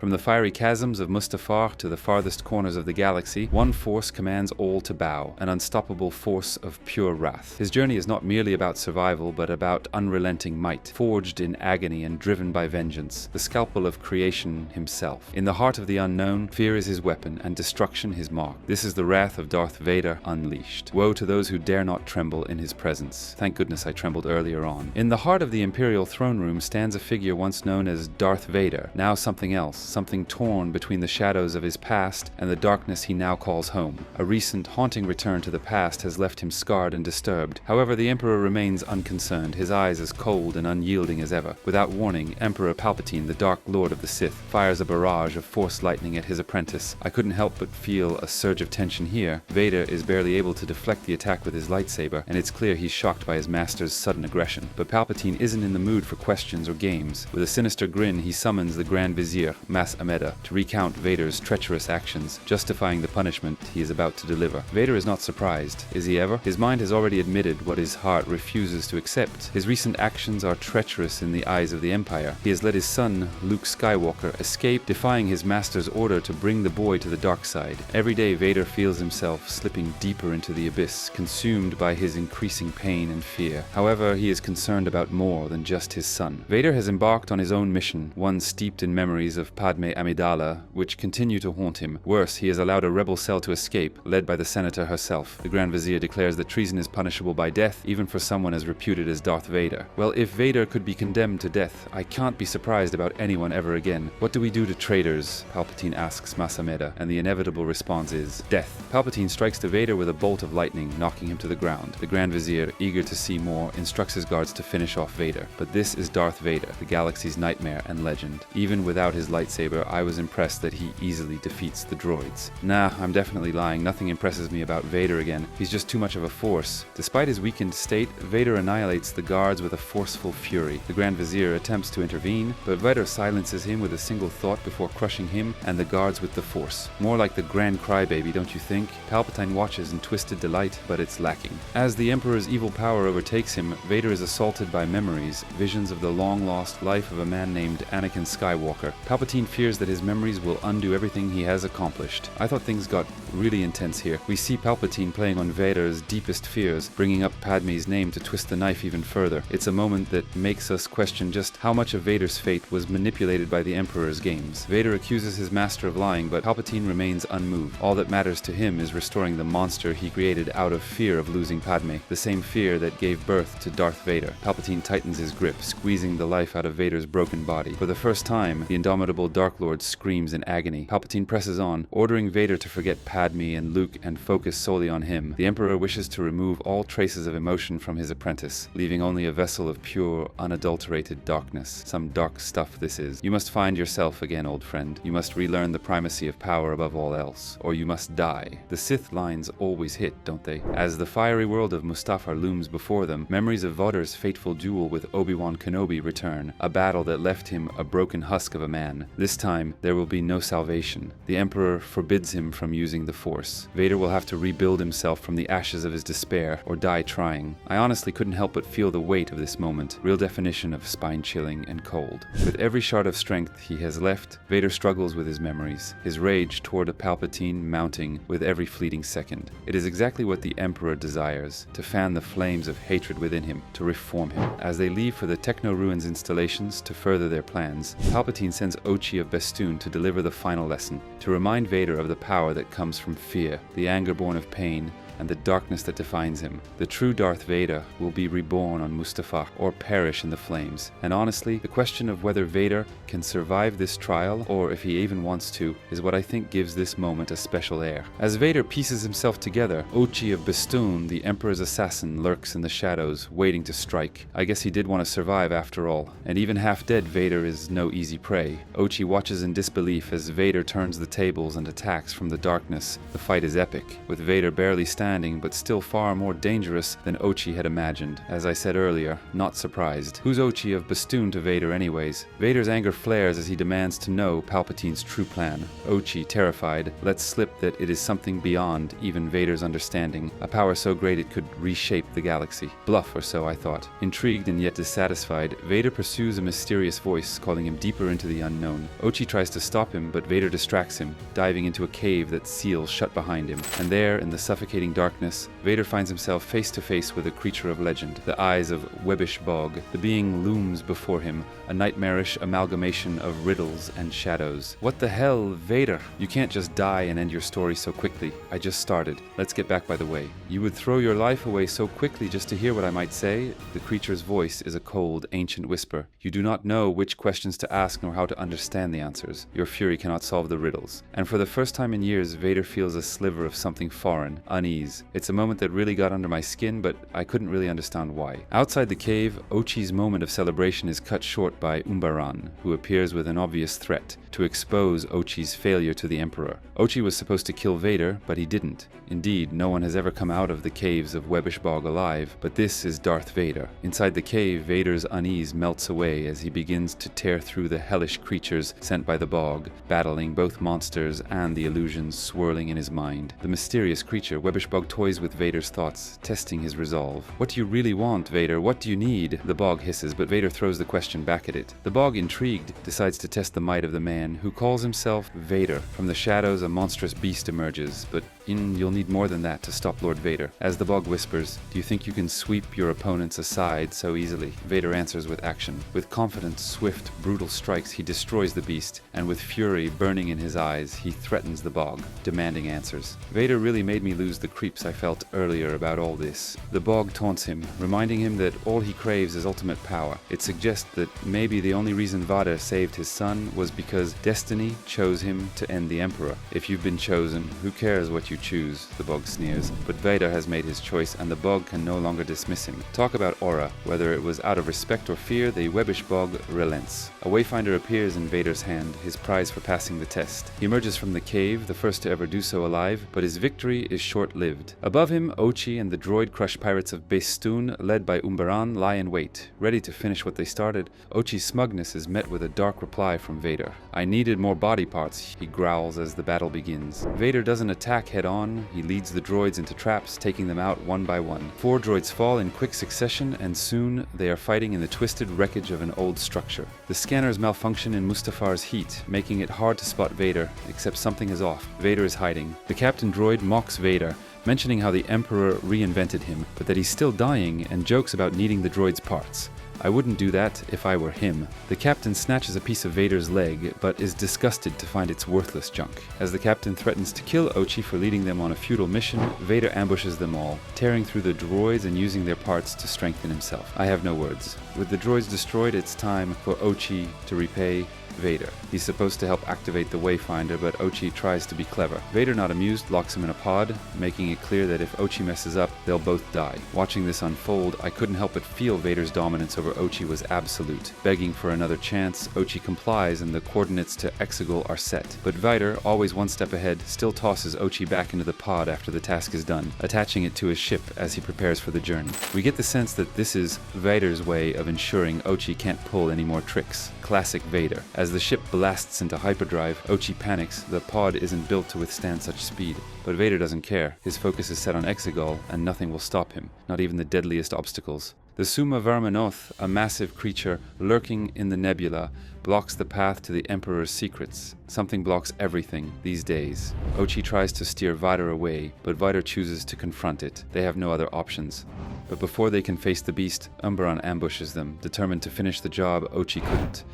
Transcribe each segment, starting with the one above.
From the fiery chasms of Mustafar to the farthest corners of the galaxy, one force commands all to bow, an unstoppable force of pure wrath. His journey is not merely about survival, but about unrelenting might, forged in agony and driven by vengeance, the scalpel of creation himself. In the heart of the unknown, fear is his weapon, and destruction his mark. This is the wrath of Darth Vader unleashed. Woe to those who dare not tremble in his presence. Thank goodness I trembled earlier on. In the heart of the Imperial throne room stands a figure once known as Darth Vader, now something else, something torn between the shadows of his past and the darkness he now calls home. A recent, haunting return to the past has left him scarred and disturbed. However, the Emperor remains unconcerned, his eyes as cold and unyielding as ever. Without warning, Emperor Palpatine, the Dark Lord of the Sith, fires a barrage of force lightning at his apprentice. I couldn't help but feel a surge of tension here. Vader is barely able to deflect the attack with his lightsaber, and it's clear he's shocked by his master's sudden aggression. But Palpatine isn't in the mood for questions or games. With a sinister grin, he summons the Grand Vizier, Mas Amedda, to recount Vader's treacherous actions, justifying the punishment he is about to deliver. Vader is not surprised. Is he ever? His mind has already admitted what his heart refuses to accept. His recent actions are treacherous in the eyes of the Empire. He has let his son, Luke Skywalker, escape, defying his master's order to bring the boy to the dark side. Every day, Vader feels himself slipping deeper into the abyss, consumed by his increasing pain and fear. However, he is concerned about more than just his son. Vader has embarked on his own mission, one steeped in memories of Padme Amidala, which continue to haunt him. Worse, he has allowed a rebel cell to escape, led by the Senator herself. The Grand Vizier declares that treason is punishable by death, even for someone as reputed as Darth Vader. Well, if Vader could be condemned to death, I can't be surprised about anyone ever again. What do we do to traitors? Palpatine asks Mas Amedda, and the inevitable response is death. Palpatine strikes to Vader with a bolt of lightning, knocking him to the ground. The Grand Vizier, eager to see more, instructs his guards to finish off Vader. But this is Darth Vader, the galaxy's nightmare and legend. Even without his lightsaber, I was impressed that he easily defeats the droids. Nah, I'm definitely lying. Nothing impresses me about Vader again. He's just too much of a force. Despite his weakened state, Vader annihilates the guards with a forceful fury. The Grand Vizier attempts to intervene, but Vader silences him with a single thought before crushing him and the guards with the Force. More like the grand crybaby, don't you think? Palpatine watches in twisted delight, but it's lacking. As the Emperor's evil power overtakes him, Vader is assaulted by memories, visions of the long-lost life of a man named Anakin Skywalker. Palpatine fears that his memories will undo everything he has accomplished. I thought things got really intense here. We see Palpatine playing on Vader's deepest fears, bringing up Padme's name to twist the knife even further. It's a moment that makes us question just how much of Vader's fate was manipulated by the Emperor's games. Vader accuses his master of lying, but Palpatine remains unmoved. All that matters to him is restoring the monster he created out of fear of losing Padme, the same fear that gave birth to Darth Vader. Palpatine tightens his grip, squeezing the life out of Vader's broken body. For the first time, the indomitable Dark Lord screams in agony. Palpatine presses on, ordering Vader to forget Padme and Luke and focus solely on him. The Emperor wishes to remove all traces of emotion from his apprentice, leaving only a vessel of pure, unadulterated darkness. Some dark stuff this is. You must find yourself again, old friend. You must relearn the primacy of power above all else, or you must die. The Sith lines always hit, don't they? As the fiery world of Mustafar looms before them, memories of Vader's fateful duel with Obi-Wan Kenobi return, a battle that left him a broken husk of a man. This time, there will be no salvation. The Emperor forbids him from using the Force. Vader will have to rebuild himself from the ashes of his despair, or die trying. I honestly couldn't help but feel the weight of this moment, real definition of spine-chilling and cold. With every shard of strength he has left, Vader struggles with his memories, his rage toward a Palpatine mounting with every fleeting second. It is exactly what the Emperor desires, to fan the flames of hatred within him, to reform him. As they leave for the Techno-Ruins installations to further their plans, Palpatine sends Ochi of Bestoon to deliver the final lesson, to remind Vader of the power that comes from fear, the anger born of pain, and the darkness that defines him. The true Darth Vader will be reborn on Mustafar or perish in the flames. And honestly, the question of whether Vader can survive this trial, or if he even wants to, is what I think gives this moment a special air. As Vader pieces himself together, Ochi of Bestoon, the Emperor's assassin, lurks in the shadows, waiting to strike. I guess he did want to survive after all. And even half-dead Vader is no easy prey. Ochi watches in disbelief as Vader turns the tables and attacks from the darkness. The fight is epic, with Vader barely standing understanding, but still far more dangerous than Ochi had imagined. As I said earlier, not surprised. Who's Ochi of Bastoon to Vader anyways? Vader's anger flares as he demands to know Palpatine's true plan. Ochi, terrified, lets slip that it is something beyond even Vader's understanding, a power so great it could reshape the galaxy. Bluff or so, I thought. Intrigued and yet dissatisfied, Vader pursues a mysterious voice, calling him deeper into the unknown. Ochi tries to stop him, but Vader distracts him, diving into a cave that seals shut behind him. And there, in the suffocating darkness, Vader finds himself face to face with a creature of legend, the eyes of Webish Bog. The being looms before him, a nightmarish amalgamation of riddles and shadows. What the hell, Vader? You can't just die and end your story so quickly. I just started. Let's get back by the way. You would throw your life away so quickly just to hear what I might say? The creature's voice is a cold, ancient whisper. You do not know which questions to ask nor how to understand the answers. Your fury cannot solve the riddles. And for the first time in years, Vader feels a sliver of something foreign, unease. It's a moment that really got under my skin, but I couldn't really understand why. Outside the cave, Ochi's moment of celebration is cut short by Umbaran, who appears with an obvious threat, to expose Ochi's failure to the Emperor. Ochi was supposed to kill Vader, but he didn't. Indeed, no one has ever come out of the caves of Webish Bog alive, but this is Darth Vader. Inside the cave, Vader's unease melts away as he begins to tear through the hellish creatures sent by the bog, battling both monsters and the illusions swirling in his mind. The mysterious creature, Webish Bog, toys with Vader's thoughts, testing his resolve. What do you really want, Vader? What do you need? The bog hisses, but Vader throws the question back at it. The bog, intrigued, decides to test the might of the man who calls himself Vader. From the shadows, a monstrous beast emerges, but you'll need more than that to stop Lord Vader. As the bog whispers, do you think you can sweep your opponents aside so easily? Vader answers with action. With confident, swift, brutal strikes, he destroys the beast, and with fury burning in his eyes, he threatens the bog, demanding answers. Vader really made me lose the creeps I felt earlier about all this. The bog taunts him, reminding him that all he craves is ultimate power. It suggests that maybe the only reason Vader saved his son was because destiny chose him to end the Emperor. If you've been chosen, who cares what you choose? The bog sneers. But Vader has made his choice, and the bog can no longer dismiss him. Talk about aura. Whether it was out of respect or fear, the Webish Bog relents. A wayfinder appears in Vader's hand, his prize for passing the test. He emerges from the cave, the first to ever do so alive, but his victory is short-lived. Above him, Ochi and the droid-crushed pirates of Bastoon, led by Umbaran, lie in wait, ready to finish what they started. Ochi's smugness is met with a dark reply from Vader. I needed more body parts, he growls as the battle begins. Vader doesn't attack head-on, he leads the droids into traps, taking them out one by one. 4 droids fall in quick succession, and soon they are fighting in the twisted wreckage of an old structure. The scanners malfunction in Mustafar's heat, making it hard to spot Vader, except something is off. Vader is hiding. The captain droid mocks Vader, mentioning how the Emperor reinvented him, but that he's still dying, and jokes about needing the droid's parts. I wouldn't do that if I were him. The captain snatches a piece of Vader's leg, but is disgusted to find it's worthless junk. As the captain threatens to kill Ochi for leading them on a futile mission, Vader ambushes them all, tearing through the droids and using their parts to strengthen himself. I have no words. With the droids destroyed, it's time for Ochi to repay Vader. He's supposed to help activate the Wayfinder, but Ochi tries to be clever. Vader, not amused, locks him in a pod, making it clear that if Ochi messes up, they'll both die. Watching this unfold, I couldn't help but feel Vader's dominance over Ochi was absolute. Begging for another chance, Ochi complies and the coordinates to Exegol are set. But Vader, always one step ahead, still tosses Ochi back into the pod after the task is done, attaching it to his ship as he prepares for the journey. We get the sense that this is Vader's way of ensuring Ochi can't pull any more tricks. Classic Vader. As the ship blasts into hyperdrive, Ochi panics. The pod isn't built to withstand such speed. But Vader doesn't care. His focus is set on Exegol, and nothing will stop him, not even the deadliest obstacles. The Summa Verminoth, a massive creature lurking in the nebula, blocks the path to the Emperor's secrets. Something blocks everything these days. Ochi tries to steer Vader away, but Vader chooses to confront it. They have no other options. But before they can face the beast, Umbaran ambushes them, determined to finish the job Ochi couldn't.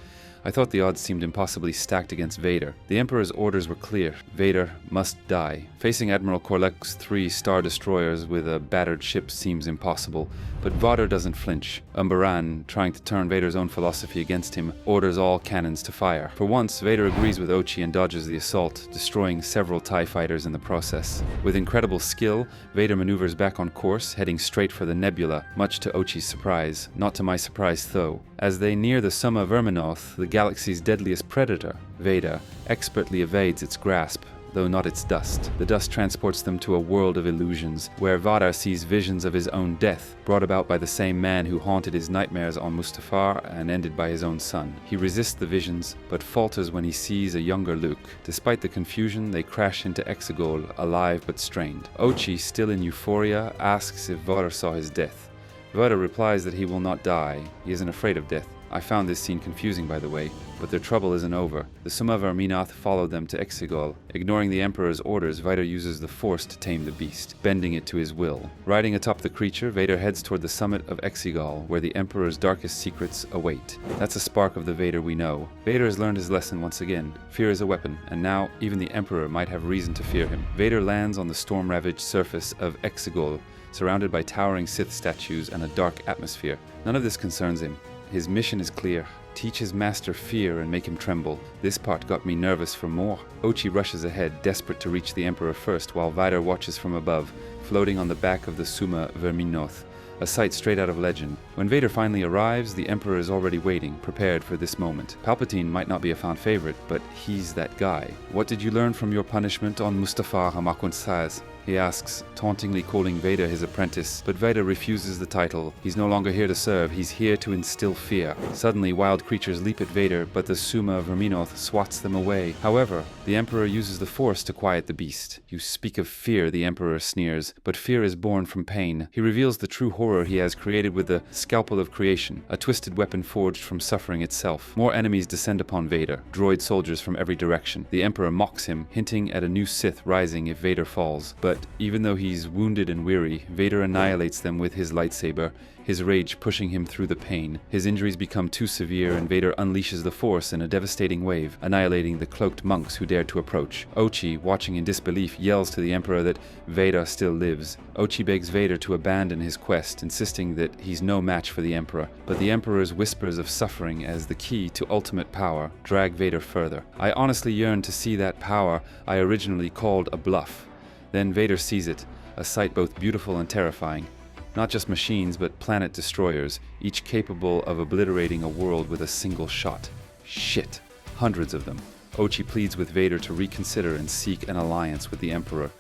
I thought the odds seemed impossibly stacked against Vader. The Emperor's orders were clear. Vader must die. Facing Admiral Korlek's 3 Star Destroyers with a battered ship seems impossible, but Vader doesn't flinch. Umbaran, trying to turn Vader's own philosophy against him, orders all cannons to fire. For once, Vader agrees with Ochi and dodges the assault, destroying several TIE fighters in the process. With incredible skill, Vader maneuvers back on course, heading straight for the nebula, much to Ochi's surprise. Not to my surprise, though. As they near the Summa Verminoth, the galaxy's deadliest predator, Vader, expertly evades its grasp. though not its dust. The dust transports them to a world of illusions, where Vader sees visions of his own death, brought about by the same man who haunted his nightmares on Mustafar and ended by his own son. He resists the visions, but falters when he sees a younger Luke. Despite the confusion, they crash into Exegol, alive but strained. Ochi, still in euphoria, asks if Vader saw his death. Vader replies that he will not die. He isn't afraid of death. I found this scene confusing, by the way, but their trouble isn't over. The Summa Verminoth followed them to Exegol. Ignoring the Emperor's orders, Vader uses the Force to tame the beast, bending it to his will. Riding atop the creature, Vader heads toward the summit of Exegol, where the Emperor's darkest secrets await. That's a spark of the Vader we know. Vader has learned his lesson once again. Fear is a weapon, and now even the Emperor might have reason to fear him. Vader lands on the storm-ravaged surface of Exegol, surrounded by towering Sith statues and a dark atmosphere. None of this concerns him. His mission is clear. Teach his master fear and make him tremble. This part got me nervous for more. Ochi rushes ahead, desperate to reach the Emperor first, while Vader watches from above, floating on the back of the Summa Verminoth, a sight straight out of legend. When Vader finally arrives, the Emperor is already waiting, prepared for this moment. Palpatine might not be a fan favorite, but he's that guy. What did you learn from your punishment on Mustafar Hamakunsaz? He asks, tauntingly calling Vader his apprentice, but Vader refuses the title. He's no longer here to serve, he's here to instill fear. Suddenly, wild creatures leap at Vader, but the Summa Verminoth swats them away. However, the Emperor uses the Force to quiet the beast. You speak of fear, the Emperor sneers, but fear is born from pain. He reveals the true horror he has created with the Scalpel of Creation, a twisted weapon forged from suffering itself. More enemies descend upon Vader, droid soldiers from every direction. The Emperor mocks him, hinting at a new Sith rising if Vader falls. But even though he's wounded and weary, Vader annihilates them with his lightsaber, his rage pushing him through the pain. His injuries become too severe, and Vader unleashes the Force in a devastating wave, annihilating the cloaked monks who dared to approach. Ochi, watching in disbelief, yells to the Emperor that Vader still lives. Ochi begs Vader to abandon his quest, insisting that he's no match for the Emperor. But the Emperor's whispers of suffering as the key to ultimate power drag Vader further. I honestly yearn to see that power I originally called a bluff. Then Vader sees it, a sight both beautiful and terrifying. Not just machines, but planet destroyers, each capable of obliterating a world with a single shot. Shit. Hundreds of them. Ochi pleads with Vader to reconsider and seek an alliance with the Emperor.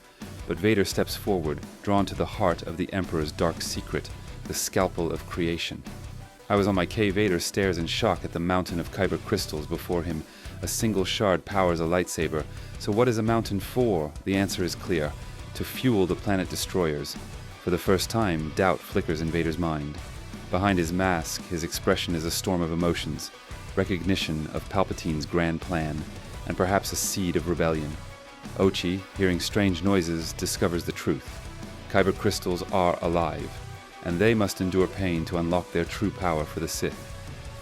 But Vader steps forward, drawn to the heart of the Emperor's dark secret, the Scalpel of Creation. I was on my K. Vader stares in shock at the mountain of kyber crystals before him. A single shard powers a lightsaber. So what is a mountain for? The answer is clear. To fuel the planet destroyers. For the first time, doubt flickers in Vader's mind. Behind his mask, his expression is a storm of emotions. Recognition of Palpatine's grand plan, and perhaps a seed of rebellion. Ochi, hearing strange noises, discovers the truth. Kyber crystals are alive, and they must endure pain to unlock their true power for the Sith.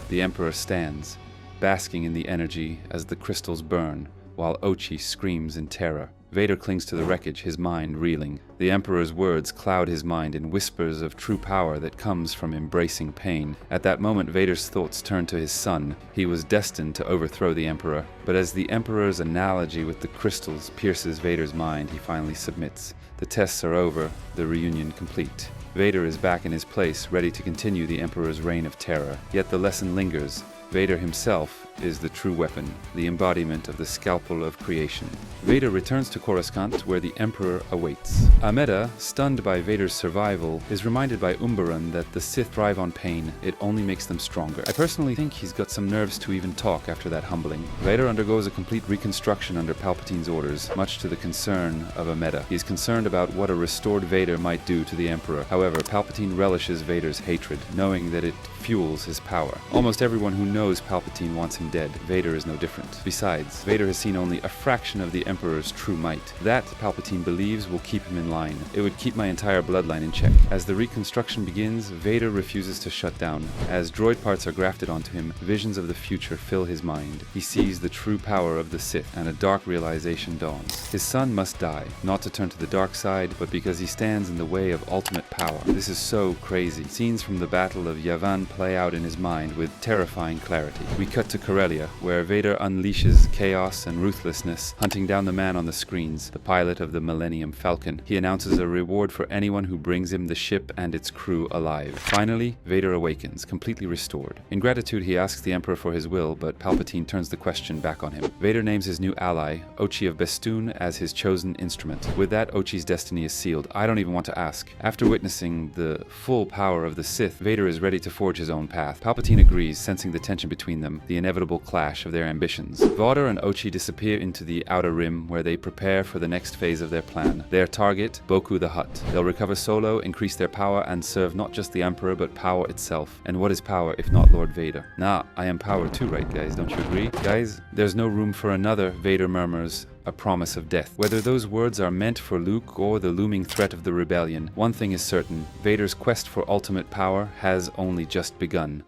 The Emperor stands, basking in the energy as the crystals burn, while Ochi screams in terror. Vader clings to the wreckage, his mind reeling. The Emperor's words cloud his mind in whispers of true power that comes from embracing pain. At that moment, Vader's thoughts turn to his son. He was destined to overthrow the Emperor. But as the Emperor's analogy with the crystals pierces Vader's mind, he finally submits. The tests are over, the reunion complete. Vader is back in his place, ready to continue the Emperor's reign of terror. Yet the lesson lingers. Vader himself is the true weapon, the embodiment of the Scalpel of Creation. Vader returns to Coruscant, where the Emperor awaits. Ameda, stunned by Vader's survival, is reminded by Umbaran that the Sith thrive on pain. It only makes them stronger. I personally think he's got some nerves to even talk after that humbling. Vader undergoes a complete reconstruction under Palpatine's orders, much to the concern of Ameda. He is concerned about what a restored Vader might do to the Emperor. However, Palpatine relishes Vader's hatred, knowing that it fuels his power. Almost everyone who knows Palpatine wants him dead. Vader is no different. Besides, Vader has seen only a fraction of the Emperor's true might. That, Palpatine believes, will keep him in line. It would keep my entire bloodline in check. As the reconstruction begins, Vader refuses to shut down. As droid parts are grafted onto him, visions of the future fill his mind. He sees the true power of the Sith, and a dark realization dawns. His son must die, not to turn to the dark side, but because he stands in the way of ultimate power. This is so crazy. Scenes from the Battle of Yavin play out in his mind with terrifying clarity. We cut to Corellia, where Vader unleashes chaos and ruthlessness, hunting down the man on the screens, the pilot of the Millennium Falcon. He announces a reward for anyone who brings him the ship and its crew alive. Finally, Vader awakens, completely restored. In gratitude, he asks the Emperor for his will, but Palpatine turns the question back on him. Vader names his new ally, Ochi of Bestoon, as his chosen instrument. With that, Ochi's destiny is sealed. I don't even want to ask. After witnessing the full power of the Sith, Vader is ready to forge his own path. Palpatine agrees, sensing the tension between them, the inevitable clash of their ambitions. Vader and Ochi disappear into the Outer Rim, where they prepare for the next phase of their plan. Their target, Boku the Hutt. They'll recover Solo, increase their power, and serve not just the Emperor, but power itself. And what is power if not Lord Vader? Nah, I am power too, right guys? Don't you agree? Guys, there's no room for another, Vader murmurs, a promise of death. Whether those words are meant for Luke or the looming threat of the rebellion, one thing is certain: Vader's quest for ultimate power has only just begun.